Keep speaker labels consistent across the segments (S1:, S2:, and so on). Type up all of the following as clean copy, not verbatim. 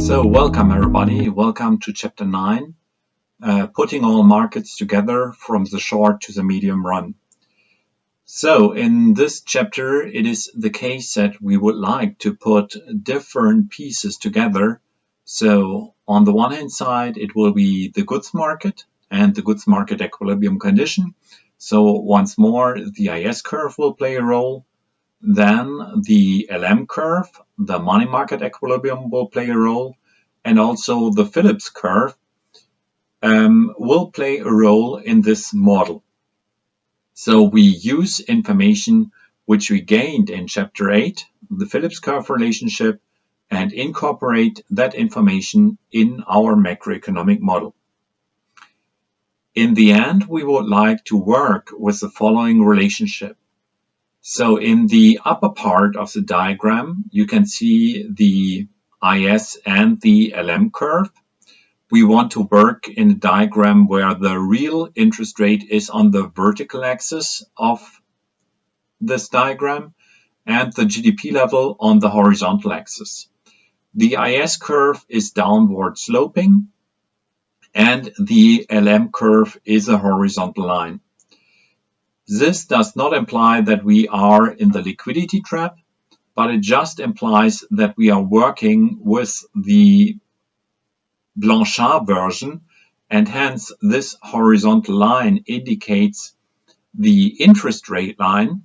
S1: So welcome everybody, welcome to Chapter 9, putting all markets together from the short to the medium run. So in this chapter it is the case that we would like to put different pieces together. So on the one hand side it will be the goods market and the goods market equilibrium condition. So once more the IS curve will play a role. Then the LM curve, the money market equilibrium, will play a role, and also the Phillips curve will play a role in this model. So we use information which we gained in Chapter 8, the Phillips curve relationship, and incorporate that information in our macroeconomic model. In the end, we would like to work with the following relationship. So in the upper part of the diagram, you can see the IS and the LM curve. We want to work in a diagram where the real interest rate is on the vertical axis of this diagram and the GDP level on the horizontal axis. The IS curve is downward sloping and the LM curve is a horizontal line. This does not imply that we are in the liquidity trap, but it just implies that we are working with the Blanchard version, and hence this horizontal line indicates the interest rate line,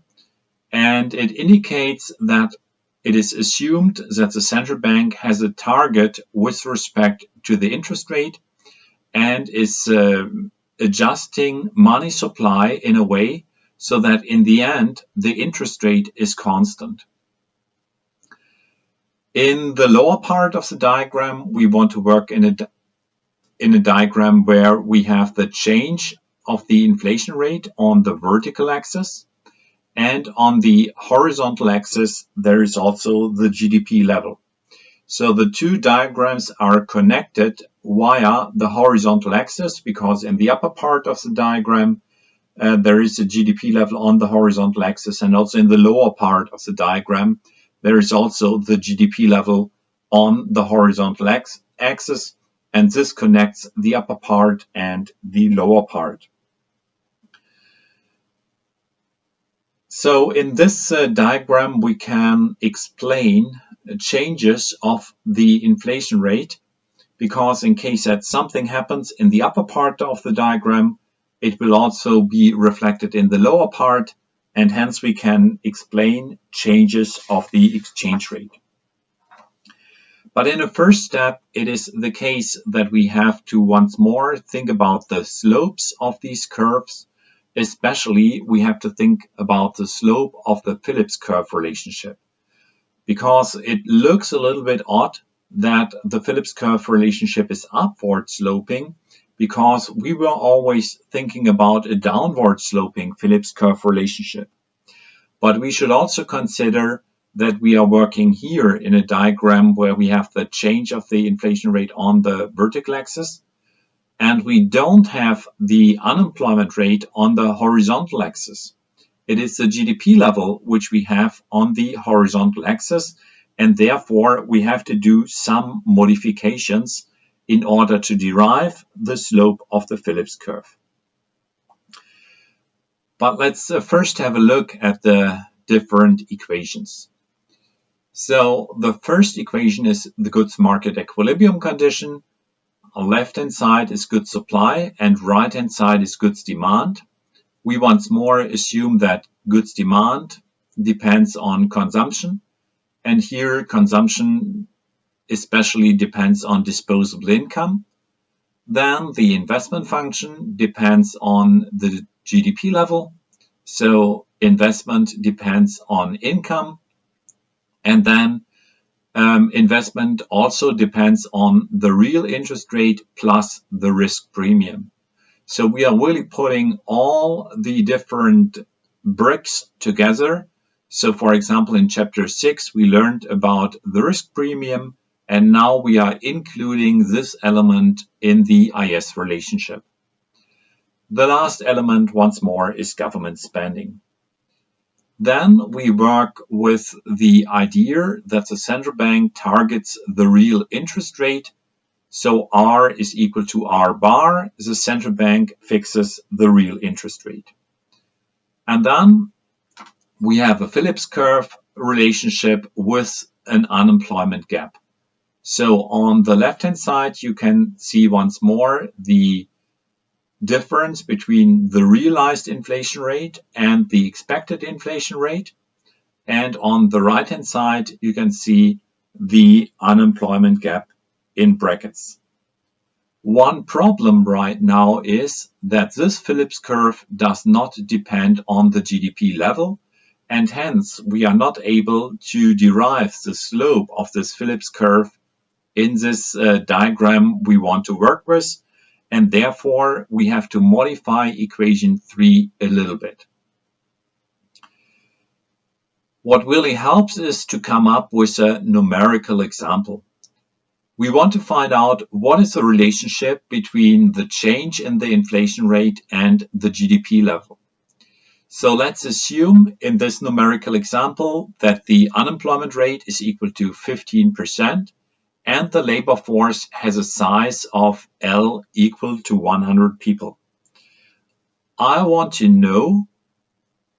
S1: and it indicates that it is assumed that the central bank has a target with respect to the interest rate and is adjusting money supply in a way so that in the end the interest rate is constant. In the lower part of the diagram, we want to work in a diagram where we have the change of the inflation rate on the vertical axis, and on the horizontal axis there is also the GDP level. So the two diagrams are connected via the horizontal axis because in the upper part of the diagram there is a GDP level on the horizontal axis, and also in the lower part of the diagram there is also the GDP level on the horizontal axis, and this connects the upper part and the lower part. So in this diagram we can explain changes of the inflation rate, because in case that something happens in the upper part of the diagram, it will also be reflected in the lower part, and hence we can explain changes of the exchange rate. But in the first step, it is the case that we have to once more think about the slopes of these curves. Especially, we have to think about the slope of the Phillips curve relationship, because it looks a little bit odd that the Phillips curve relationship is upward sloping, because we were always thinking about a downward sloping Phillips curve relationship. But we should also consider that we are working here in a diagram where we have the change of the inflation rate on the vertical axis, and we don't have the unemployment rate on the horizontal axis. It is the GDP level which we have on the horizontal axis, and therefore we have to do some modifications in order to derive the slope of the Phillips curve. But let's first have a look at the different equations. So the first equation is the goods market equilibrium condition. On the left-hand side is goods supply and right-hand side is goods demand. We once more assume that goods demand depends on consumption, and here consumption especially depends on disposable income. Then the investment function depends on the GDP level, so investment depends on income, and then investment also depends on the real interest rate plus the risk premium. So we are really putting all the different bricks together. So for example, in Chapter 6 we learned about the risk premium, and now we are including this element in the IS relationship. The last element once more is government spending. Then we work with the idea that the central bank targets the real interest rate. So R is equal to R bar. The central bank fixes the real interest rate. And then we have a Phillips curve relationship with an unemployment gap. So on the left-hand side, you can see once more the difference between the realized inflation rate and the expected inflation rate. And on the right-hand side, you can see the unemployment gap in brackets. One problem right now is that this Phillips curve does not depend on the GDP level, and hence we are not able to derive the slope of this Phillips curve in this diagram we want to work with, and therefore we have to modify equation 3 a little bit. What really helps is to come up with a numerical example. We want to find out what is the relationship between the change in the inflation rate and the GDP level. So let's assume in this numerical example that the unemployment rate is equal to 15% and the labor force has a size of L equal to 100 people. I want to know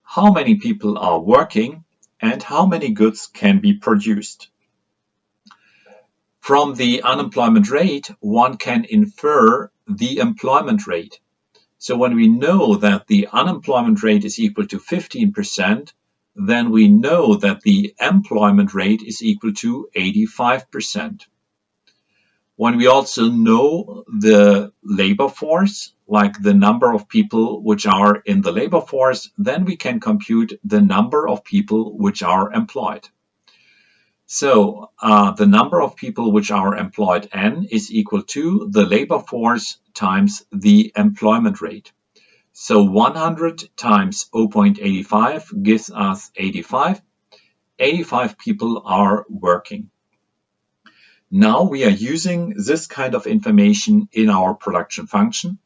S1: how many people are working and how many goods can be produced. From the unemployment rate, one can infer the employment rate. So when we know that the unemployment rate is equal to 15%, then we know that the employment rate is equal to 85%. When we also know the labor force, like the number of people which are in the labor force, then we can compute the number of people which are employed. So the number of people which are employed N is equal to the labor force times the employment rate. So 100 times 0.85 gives us 85. 85 people are working. Now we are using this kind of information in our production function.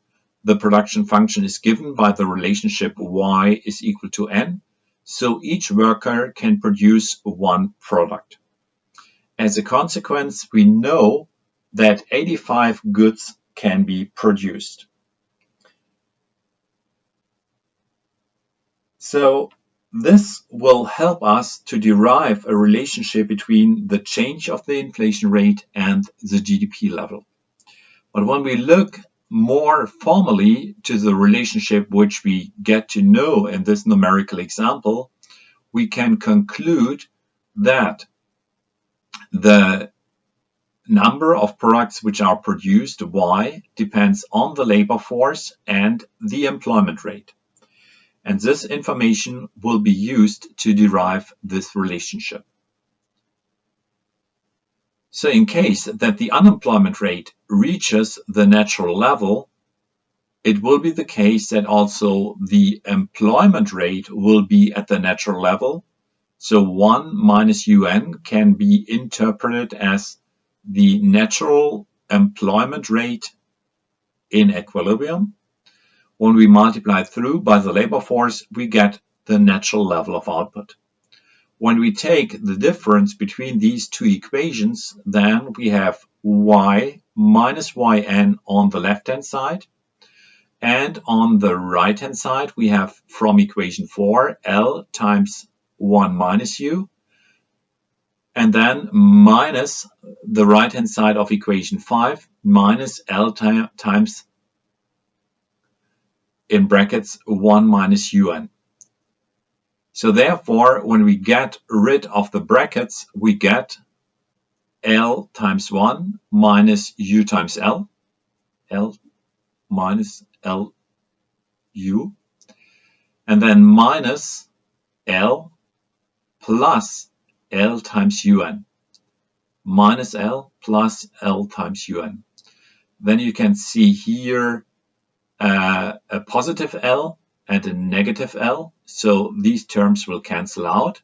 S1: The production function is given by the relationship Y is equal to N. So each worker can produce one product. As a consequence, we know that 85 goods can be produced. So this will help us to derive a relationship between the change of the inflation rate and the GDP level. But when we look more formally to the relationship which we get to know in this numerical example, we can conclude that the number of products which are produced, Y, depends on the labor force and the employment rate. And this information will be used to derive this relationship. So in case that the unemployment rate reaches the natural level, it will be the case that also the employment rate will be at the natural level. So 1 minus UN can be interpreted as the natural employment rate in equilibrium. When we multiply through by the labor force, we get the natural level of output. When we take the difference between these two equations, then we have Y minus YN on the left-hand side. And on the right-hand side, we have from equation 4, L times 1 minus U. And then minus the right-hand side of equation 5 minus L times, in brackets, 1 minus UN. So therefore, when we get rid of the brackets, we get L times 1 minus U times L. L minus L U. And then minus L plus L times UN. Minus L plus L times UN. Then you can see here a positive L and a negative L. So these terms will cancel out.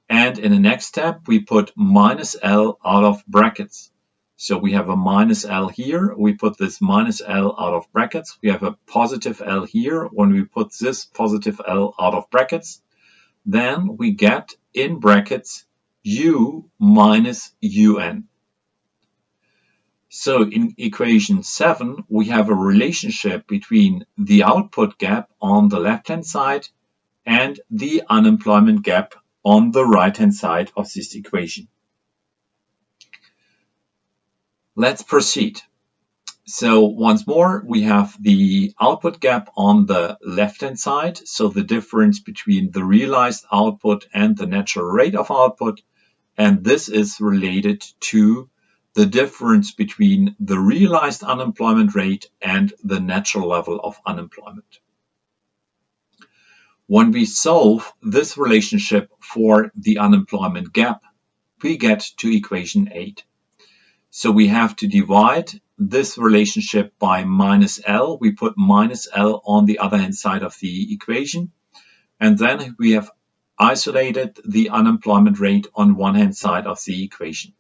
S1: And in the next step, we put minus L out of brackets. So we have a minus L here. We put this minus L out of brackets. We have a positive L here. When we put this positive L out of brackets, then we get in brackets U minus UN. So in equation 7, we have a relationship between the output gap on the left-hand side and the unemployment gap on the right-hand side of this equation. Let's proceed. So once more, we have the output gap on the left-hand side, so the difference between the realized output and the natural rate of output, and this is related to the difference between the realized unemployment rate and the natural level of unemployment. When we solve this relationship for the unemployment gap, we get to equation 8. So we have to divide this relationship by minus L. We put minus L on the other hand side of the equation. And then we have isolated the unemployment rate on one hand side of the equation.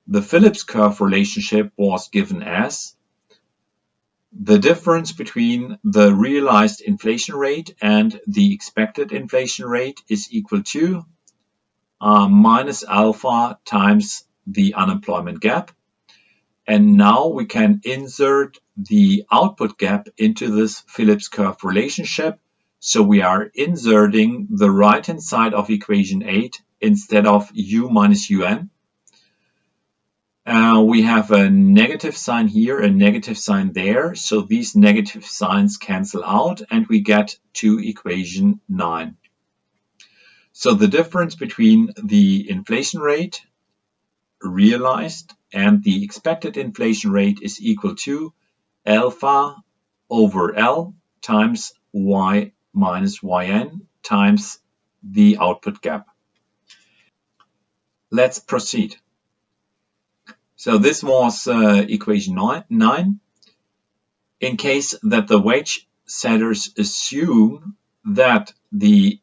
S1: The Phillips curve relationship was given as the difference between the realized inflation rate and the expected inflation rate is equal to minus alpha times the unemployment gap. And now we can insert the output gap into this Phillips curve relationship. So we are inserting the right-hand side of equation 8 instead of U minus UN. We have a negative sign here, a negative sign there. So these negative signs cancel out and we get to equation 9. So the difference between the inflation rate realized and the expected inflation rate is equal to alpha over L times Y minus YN times the output gap. Let's proceed. So this was equation 9. In case that the wage setters assume that the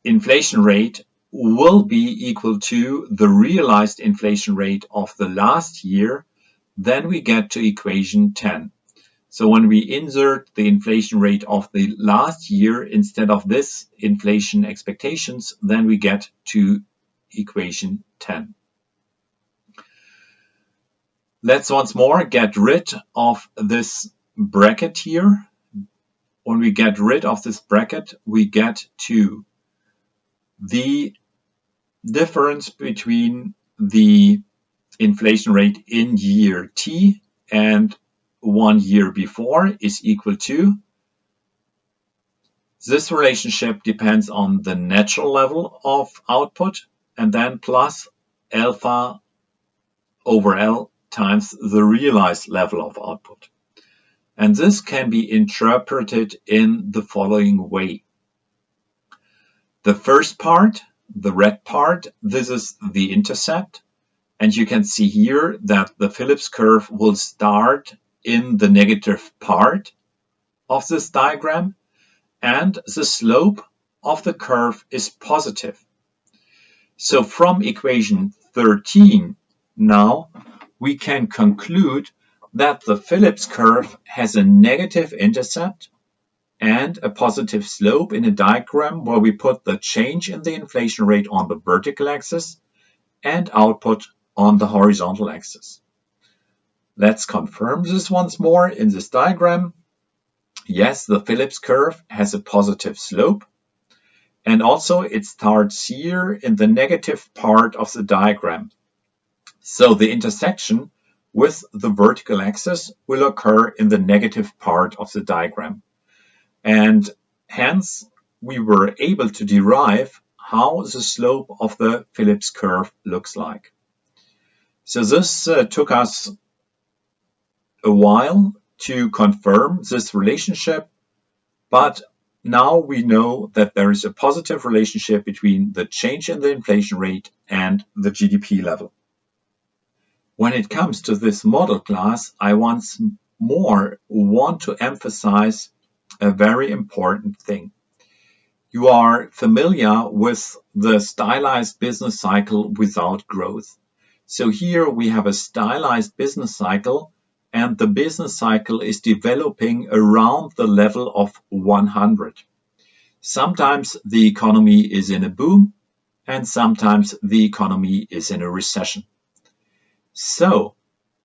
S1: inflation rate will be equal to the realized inflation rate of the last year, then we get to equation 10. So when we insert the inflation rate of the last year instead of this inflation expectations, then we get to equation 10. Let's once more get rid of this bracket here. When we get rid of this bracket, we get to the difference between the inflation rate in year T and 1 year before is equal to. This relationship depends on the natural level of output and then plus alpha over L times the realized level of output. And this can be interpreted in the following way. The first part, the red part, this is the intercept. And you can see here that the Phillips curve will start in the negative part of this diagram, and the slope of the curve is positive. So from equation 13, now we can conclude that the Phillips curve has a negative intercept and a positive slope in a diagram where we put the change in the inflation rate on the vertical axis and output on the horizontal axis. Let's confirm this once more in this diagram. Yes, the Phillips curve has a positive slope, and also it starts here in the negative part of the diagram. So the intersection with the vertical axis will occur in the negative part of the diagram. And hence, we were able to derive how the slope of the Phillips curve looks like. So this took us a while to confirm this relationship, but now we know that there is a positive relationship between the change in the inflation rate and the GDP level. When it comes to this model class, I once more want to emphasize a very important thing. You are familiar with the stylized business cycle without growth. So here we have a stylized business cycle, and the business cycle is developing around the level of 100. Sometimes the economy is in a boom, and sometimes the economy is in a recession. So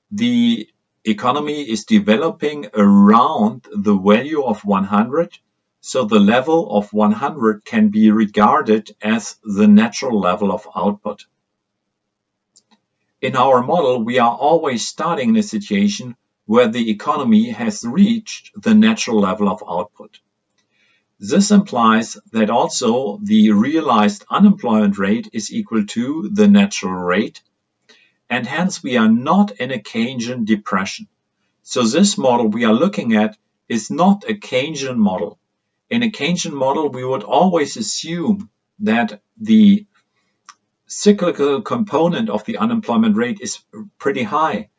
S1: the economy is developing around the value of 100, so the level of 100 can be regarded as the natural level of output. In our model, we are always starting in a situation where the economy has reached the natural level of output. This implies that also the realized unemployment rate is equal to the natural rate, and hence we are not in a Keynesian depression. So this model we are looking at is not a Keynesian model. In a Keynesian model, we would always assume that the cyclical component of the unemployment rate is pretty high.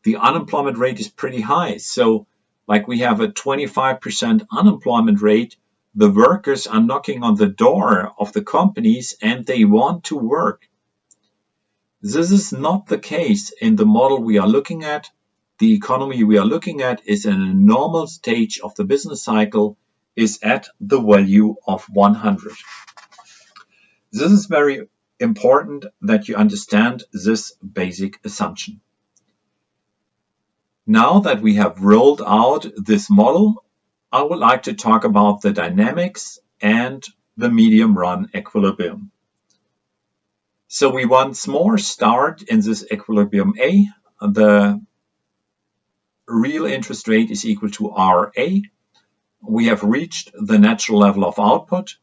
S1: The unemployment rate is pretty high. So like we have a 25% unemployment rate, the workers are knocking on the door of the companies and they want to work. This is not the case in the model we are looking at. The economy we are looking at is in a normal stage of the business cycle, is at the value of 100. This is very important that you understand this basic assumption. Now that we have rolled out this model, I would like to talk about the dynamics and the medium run equilibrium. So we once more start in this equilibrium A. The real interest rate is equal to RA. We have reached the natural level of output.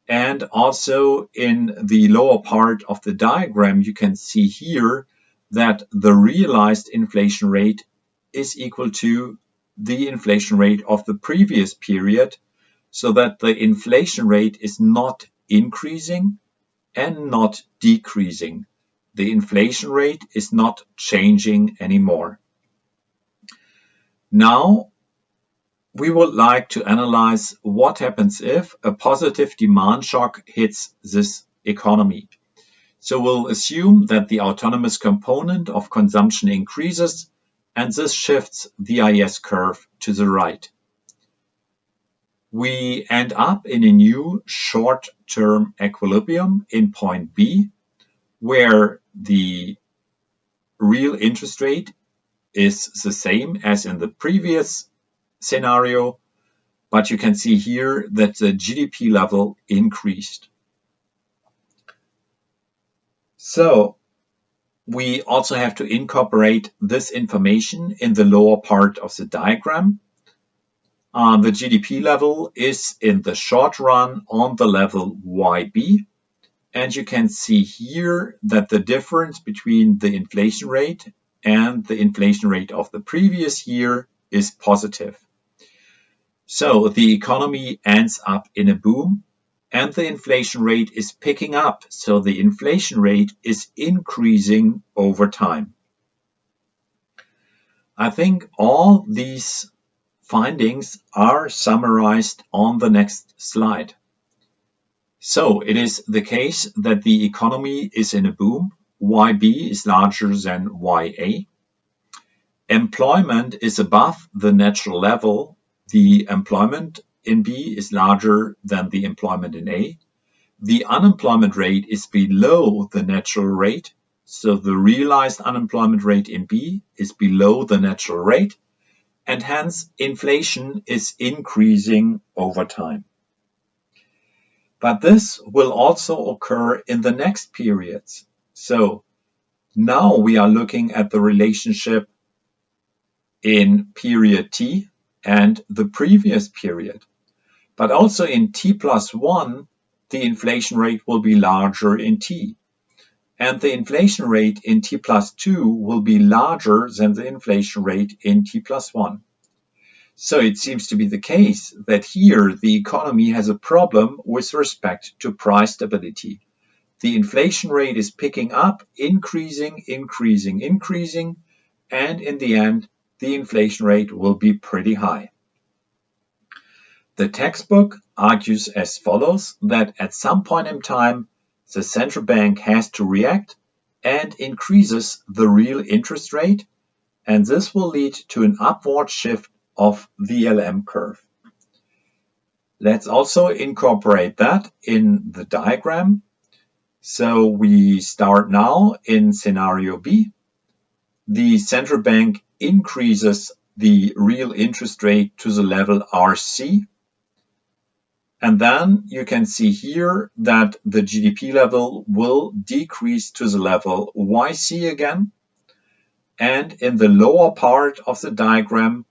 S1: And also in the lower part of the diagram, you can see here that the realized inflation rate is equal to the inflation rate of the previous period, so that the inflation rate is not increasing and not decreasing. The inflation rate is not changing anymore. Now, we would like to analyze what happens if a positive demand shock hits this economy. So we'll assume that the autonomous component of consumption increases, and this shifts the IS curve to the right. We end up in a new short-term equilibrium in point B, where the real interest rate is the same as in the previous scenario, but you can see here that the GDP level increased. So we also have to incorporate this information in the lower part of the diagram. The GDP level is in the short run on the level YB, and you can see here that the difference between the inflation rate and the inflation rate of the previous year is positive. So the economy ends up in a boom, and the inflation rate is picking up. So the inflation rate is increasing over time. I think all these findings are summarized on the next slide. So it is the case that the economy is in a boom. YB is larger than YA. Employment is above the natural level. The employment in B is larger than the employment in A. The unemployment rate is below the natural rate. So the realized unemployment rate in B is below the natural rate, and hence inflation is increasing over time. But this will also occur in the next periods. So now we are looking at the relationship in period T and the previous period. But also in T plus 1, the inflation rate will be larger in T. And the inflation rate in T plus 2 will be larger than the inflation rate in T plus 1. So it seems to be the case that here the economy has a problem with respect to price stability. The inflation rate is picking up, increasing, and in the end, the inflation rate will be pretty high. The textbook argues as follows, that at some point in time, the central bank has to react and increases the real interest rate, and this will lead to an upward shift of the LM curve. Let's also incorporate that in the diagram. So we start now in scenario B. The central bank increases the real interest rate to the level RC. And then you can see here that the GDP level will decrease to the level YC again. And in the lower part of the diagram,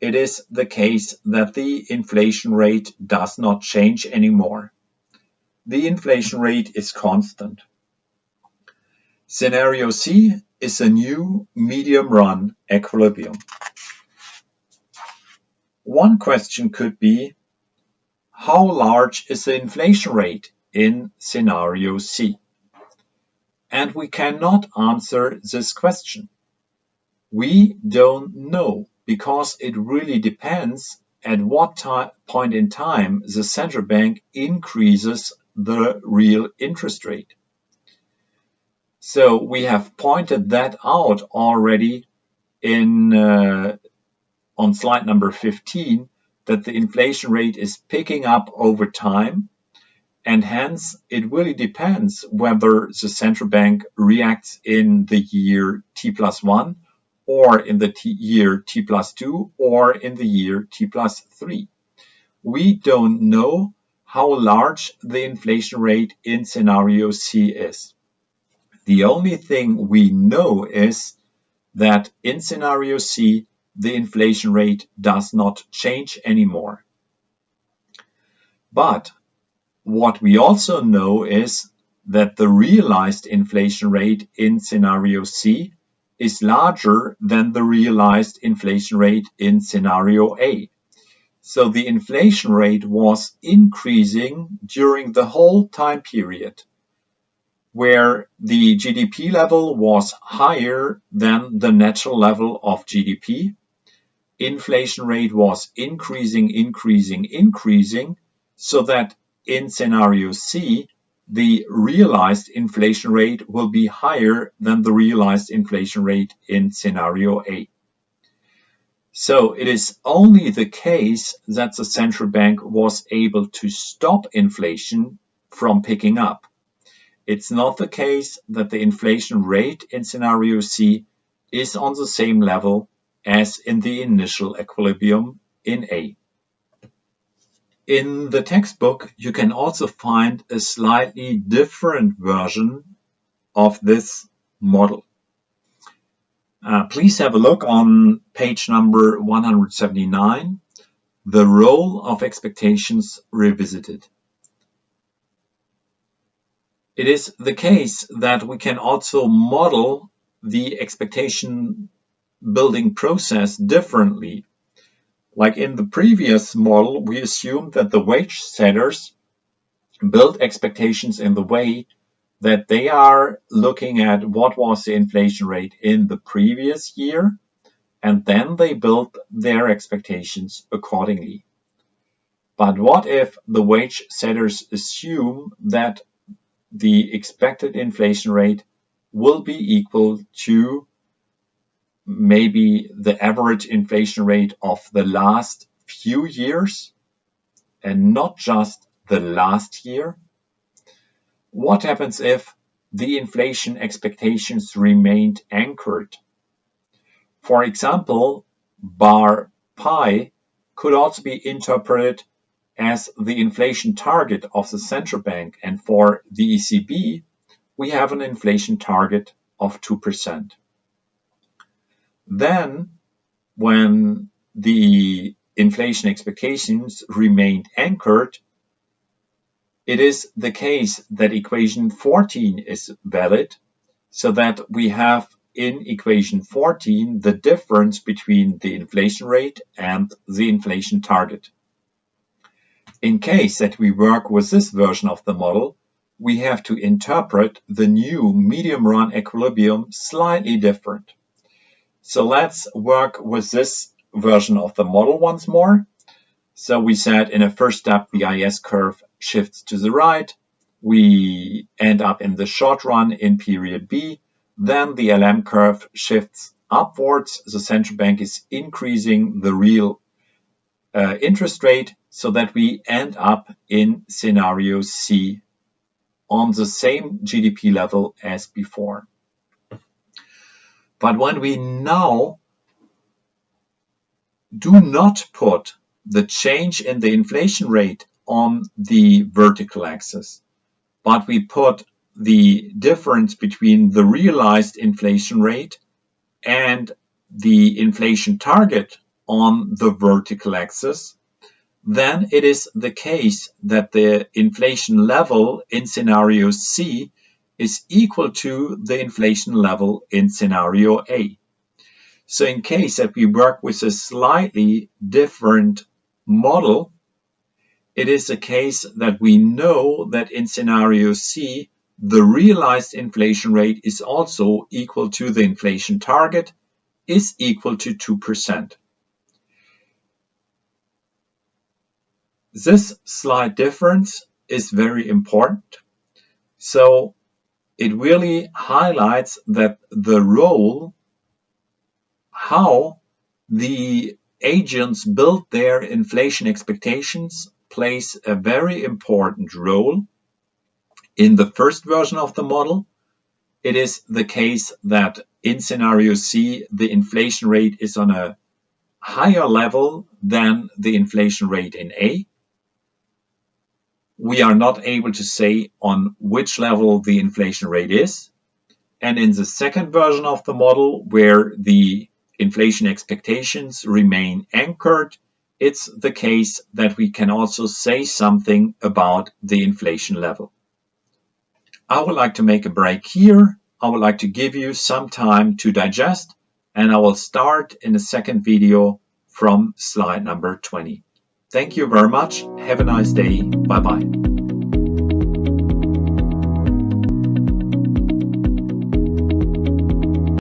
S1: it is the case that the inflation rate does not change anymore. The inflation rate is constant. Scenario C is a new medium-run equilibrium. One question could be, how large is the inflation rate in scenario C? And we cannot answer this question. We don't know, because it really depends at what point in time the central bank increases the real interest rate. So we have pointed that out already on slide number 15, that the inflation rate is picking up over time, and hence it really depends whether the central bank reacts in the year t+1 or in the year t+2 or in the year t+3. We don't know how large the inflation rate in scenario C is. The only thing we know is that in scenario C, the inflation rate does not change anymore. But what we also know is that the realized inflation rate in scenario C is larger than the realized inflation rate in scenario A. So the inflation rate was increasing during the whole time period, where the GDP level was higher than the natural level of GDP. Inflation rate was increasing, so that in scenario C, the realized inflation rate will be higher than the realized inflation rate in scenario A. So it is only the case that the central bank was able to stop inflation from picking up. It's not the case that the inflation rate in scenario C is on the same level as in the initial equilibrium in A. In the textbook, you can also find a slightly different version of this model. Please have a look on page number 179, The Role of Expectations Revisited. It is the case that we can also model the expectation building process differently. Like in the previous model, we assumed that the wage setters build expectations in the way that they are looking at what was the inflation rate in the previous year, and then they build their expectations accordingly. But what if the wage setters assume that the expected inflation rate will be equal to maybe the average inflation rate of the last few years and not just the last year? What happens if the inflation expectations remained anchored? For example, bar pi could also be interpreted as the inflation target of the central bank, and for the ECB, we have an inflation target of 2%. Then, when the inflation expectations remained anchored, it is the case that equation 14 is valid, so that we have in equation 14 the difference between the inflation rate and the inflation target. In case that we work with this version of the model, we have to interpret the new medium-run equilibrium slightly different. So let's work with this version of the model once more. So we said in a first step, the IS curve shifts to the right. We end up in the short run in period B. Then the LM curve shifts upwards. The central bank is increasing the real interest rate. so that we end up in scenario C on the same GDP level as before. But when we now do not put the change in the inflation rate on the vertical axis, but we put the difference between the realized inflation rate and the inflation target on the vertical axis, then it is the case that the inflation level in scenario C is equal to the inflation level in scenario A. So in case that we work with a slightly different model, it is the case that we know that in scenario C, the realized inflation rate is also equal to the inflation target, is equal to 2%. This slight difference is very important. So it really highlights that the role, how the agents build their inflation expectations, plays a very important role. In the first version of the model, it is the case that in scenario C, the inflation rate is on a higher level than the inflation rate in A. We are not able to say on which level the inflation rate is. And in the second version of the model, where the inflation expectations remain anchored, it's the case that we can also say something about the inflation level. I would like to make a break here. I would like to give you some time to digest, and I will start in the second video from slide number 20. Thank you very much. Have a nice day. Bye-bye.